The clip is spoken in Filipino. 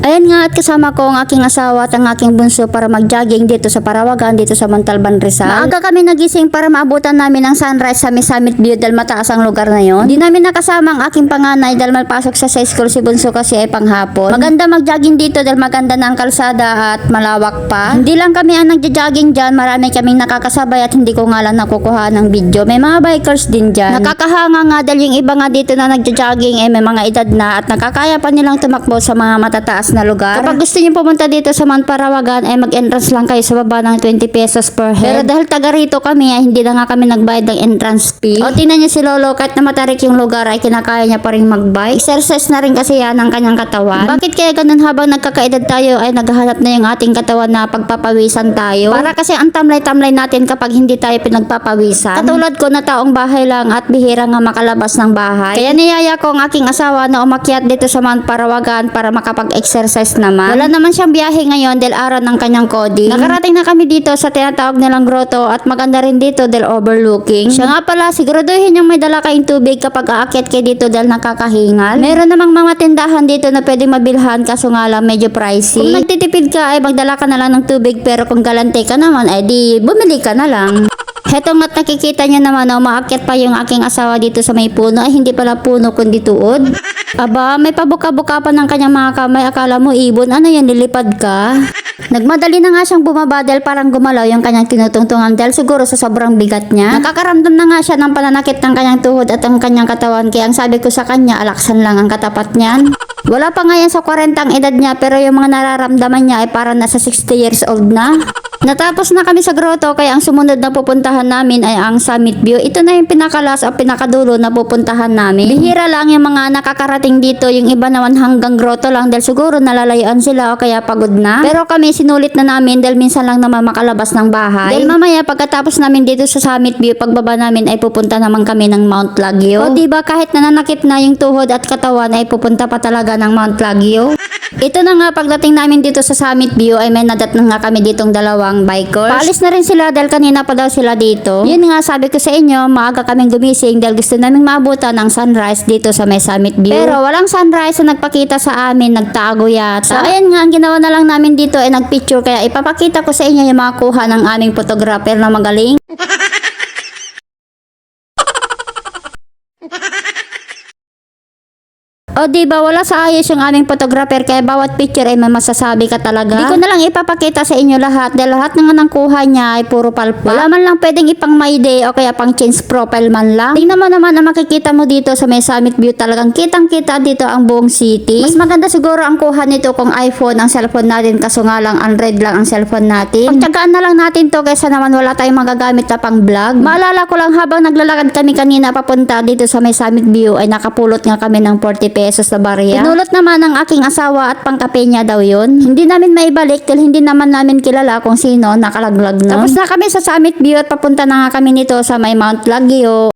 Ayan nga at kasama ko ang aking asawa at ang aking bunso para mag-jogging dito sa Parawagan, dito sa Montalban, Rizal. Maaga kami nagising para maabutan namin ang sunrise sa may Summit View dahil mataas ang lugar na yon. Di namin nakasama ang aking panganay dahil malpasok sa school si bunso kasi ay panghapon. Maganda mag-jogging dito dahil maganda na ang kalsada at malawak pa. Hindi lang kami ang nagja-jogging dyan, marami kaming nakakasabay at hindi ko nga lang nakukuha ng video. May mga bikers din dyan. Nakakahanga nga dahil yung iba nga dito na nagja-jogging ay may mga edad na at nakakaya pa nilang tumakbo sa mga matataas na lugar. Kapag gusto niyo pumunta dito sa Mount Parawagan ay mag-entrance lang kayo sa baba ng 20 pesos per head. Pero dahil taga rito kami ay hindi na nga kami nagbayad ng entrance fee. O tingnan niyo si Lolo, kahit na matarik yung lugar ay kinakaya niya pa rin mag-bike. Exercise na rin kasi yan ang kanyang katawan. Bakit kaya ganun habang nagkakaedad tayo ay naghahanap na yung ating katawan na pagpapawisan tayo? Para kasi ang tamlay-tamlay natin kapag hindi tayo pinagpapawisan. Katulad ko na taong bahay lang at bihira nga makalabas ng bahay. Kaya niyaya ko ang aking asawa na umakyat dito sa Mount Parawagan para makapag-exercise naman. Wala naman siyang biyahe ngayon dahil araw ng kanyang coding. Nakarating na kami dito sa tinatawag nilang grotto at maganda rin dito dahil overlooking. Siya nga pala, siguraduhin yung may dala kayong tubig kapag aakyat kayo dito dahil nakakahingal. Meron namang mga tindahan dito na pwedeng mabilhan kaso nga lang medyo pricey. Kung nagtitipid ka ay magdala ka na lang ng tubig pero kung galante ka naman ay di bumili ka na lang. Heto nga't nakikita niya naman na umaakyat pa yung aking asawa dito sa may puno ay hindi pala puno kundi tuod. Aba, may pabuka-buka pa ng kanyang mga kamay. Akala mo ibon, ano yan, nilipad ka? Nagmadali na nga siyang bumaba dahil parang gumalaw yung kanyang tinutungtungan dahil siguro sa sobrang bigat niya. Nakakaramdam na nga siya ng pananakit ng kanyang tuhod at ang kanyang katawan kaya ang sabi ko sa kanya, alaksan lang ang katapat niyan. Wala pa nga yan sa 40 ang edad niya pero yung mga nararamdaman niya ay parang nasa 60 years old na. Natapos na kami sa grotto kaya ang sumunod na pupuntahan namin ay ang Summit View. Ito na yung pinakalas o pinakadulo na pupuntahan namin. Bihira lang yung mga nakakarating dito, yung iba naman hanggang grotto lang dahil siguro nalalayuan sila o kaya pagod na. Pero kami sinulit na namin dahil minsan lang naman makalabas ng bahay. Dahil mamaya pagkatapos namin dito sa Summit View, pagbaba namin ay pupunta naman kami ng Mount Lagyo. O diba kahit nananakit na yung tuhod at katawan ay pupunta pa talaga ng Mount Lagyo. Ito na nga pagdating namin dito sa Summit View ay may nadat na nga kami ditong dalawang bikers. Paalis na rin sila dahil kanina pa daw sila dito. Yun nga sabi ko sa inyo, maaga kaming gumising dahil gusto naming maabutan ng sunrise dito sa may Summit View. Pero walang sunrise na nagpakita sa amin, nagtago yata. So ayan nga, ang ginawa na lang namin dito ay nagpicture kaya ipapakita ko sa inyo yung mga kuha ng aming photographer na magaling. O diba wala sa ayos yung aming photographer kaya bawat picture ay may masasabi ka talaga. Di ko na lang ipapakita sa inyo lahat dahil lahat ng kuha niya ay puro palpa. Wala man lang pwedeng ipang my day o kaya pang change profile man lang. Tingnan mo naman ang makikita mo dito sa may Summit View, talagang kitang kita dito ang buong city. Mas maganda siguro ang kuha nito kung iPhone ang cellphone natin kaso nga lang Android lang ang cellphone natin. Pagtsagaan na lang natin to kaysa naman wala tayong magagamit na pang vlog. Maalala ko lang habang naglalakad kami kanina papunta dito sa may Summit View ay nakapulot nga kami ng 40 pesos sa barya. Pinulot naman ng aking asawa at pangkape niya daw yun. Hindi namin maibalik dahil hindi naman namin kilala kung sino nakalaglag na. Tapos na kami sa Summit View at papunta na nga kami nito sa may Mount Lagyo.